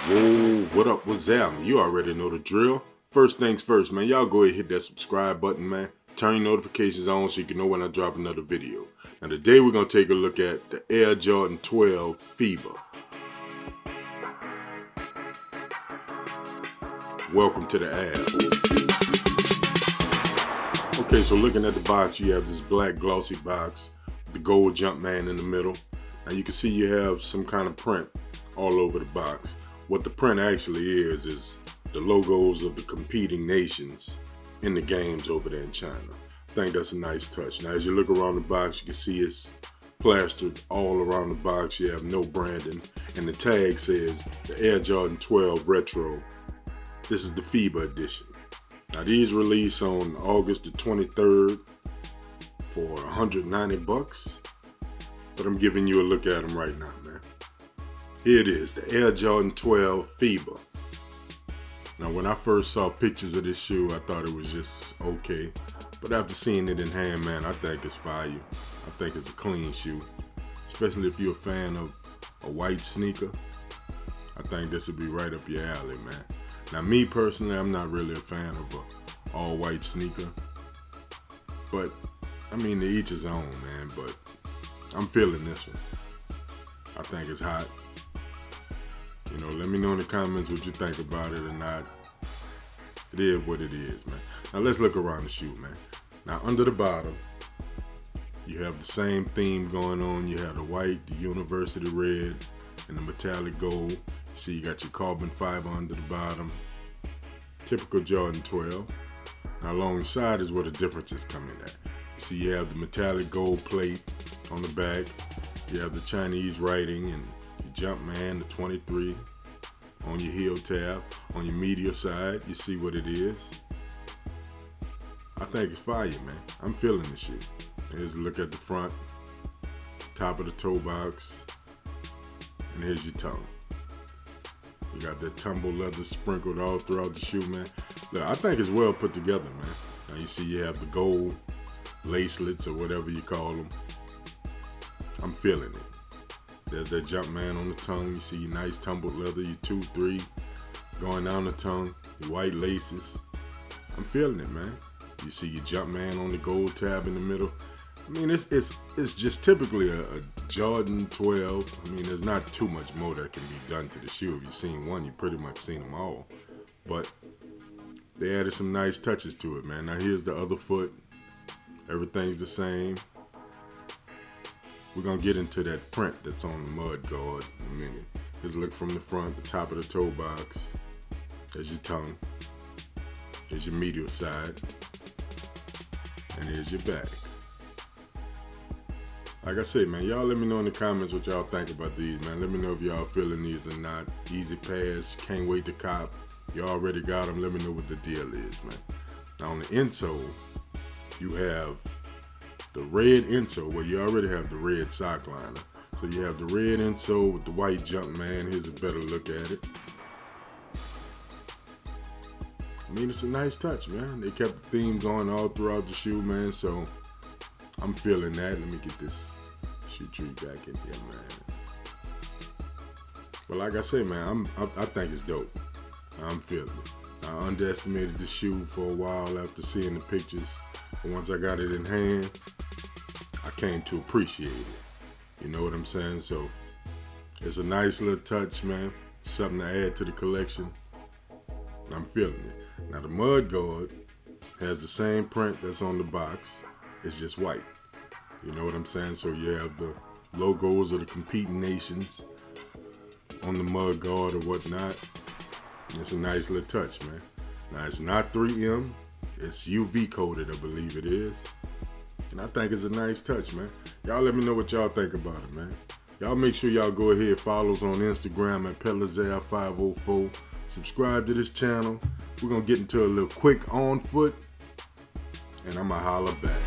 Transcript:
Whoa, what up, what's happening? You already know the drill. First things first, man, y'all go ahead and hit that subscribe button, man. Turn your notifications on so you can know when I drop another video. Now today we're going to take a look at the Air Jordan 12 Fiba. Welcome to the ad. Okay, so looking at the box, you have this black glossy box with the gold Jumpman in the middle. Now you can see you have some kind of print all over the box. What the print actually is the logos of the competing nations in the games over there in China. I think that's a nice touch. Now as you look around the box, you can see it's plastered all around the box. You have no branding, and the tag says the Air Jordan 12 Retro. This is the Fiba edition. Now these release on August the 23rd for $190, but I'm giving you a look at them right now, man. Here it is, the Air Jordan 12 Fiba. Now when I first saw pictures of this shoe, I thought it was just okay. But after seeing it in hand, man, I think it's fire. I think it's a clean shoe. Especially if you're a fan of a white sneaker. I think this would be right up your alley, man. Now me personally, I'm not really a fan of a all white sneaker. But, I mean, to each his own, man. But I'm feeling this one. I think it's hot. You know, let me know in the comments what you think about it or not. It is what it is, man. Now let's look around the shoe, man. Now under the bottom, you have the same theme going on. You have the white, the university red, and the metallic gold. See, you got your carbon fiber under the bottom. Typical Jordan 12. Now along the side is where the differences come in at. See, you have the metallic gold plate on the back. You have the Chinese writing and Jumpman, the 23 on your heel tab. On your medial side, you see what it is. I think it's fire, man. I'm feeling the shoe. Here's a look at the front, top of the toe box, and here's your tongue. You got that tumble leather sprinkled all throughout the shoe, man. Look, I think it's well put together, man. Now you see you have the gold lacelets or whatever you call them. I'm feeling it. There's that Jumpman on the tongue. You see your nice tumbled leather, your 2-3 going down the tongue, your white laces. I'm feeling it, man. You see your Jumpman on the gold tab in the middle. I mean, it's just typically a Jordan 12. I mean, there's not too much more that can be done to the shoe. If you've seen one, you've pretty much seen them all. But they added some nice touches to it, man. Now here's the other foot. Everything's the same. We're gonna get into that print that's on the mud guard in a minute. Just look from the front, the top of the toe box. There's your tongue. There's your medial side. And here's your back. Like I said, man, y'all let me know in the comments what y'all think about these, man. Let me know if y'all feeling these or not. Easy pass, can't wait to cop. You already got them, let me know what the deal is, man. Now on the insole, you have the red insole, well, you already have the red sock liner. So you have the red insole with the white Jumpman. Here's a better look at it. I mean, it's a nice touch, man. They kept the theme going all throughout the shoe, man. So I'm feeling that. Let me get this shoe tree back in here, man. But like I say, man, I think it's dope. I'm feeling it. I underestimated the shoe for a while after seeing the pictures. But once I got it in hand, I came to appreciate it. You know what I'm saying? So it's a nice little touch, man. Something to add to the collection. I'm feeling it. Now the mud guard has the same print that's on the box. It's just white. You know what I'm saying? So you have the logos of the competing nations on the mud guard or whatnot. It's a nice little touch, man. Now it's not 3M. It's UV coated, I believe it is. And I think it's a nice touch, man. Y'all let me know what y'all think about it, man. Y'all make sure y'all go ahead, follow us on Instagram at Pelazar504. Subscribe to this channel. We're going to get into a little quick on foot. And I'm going to holler back.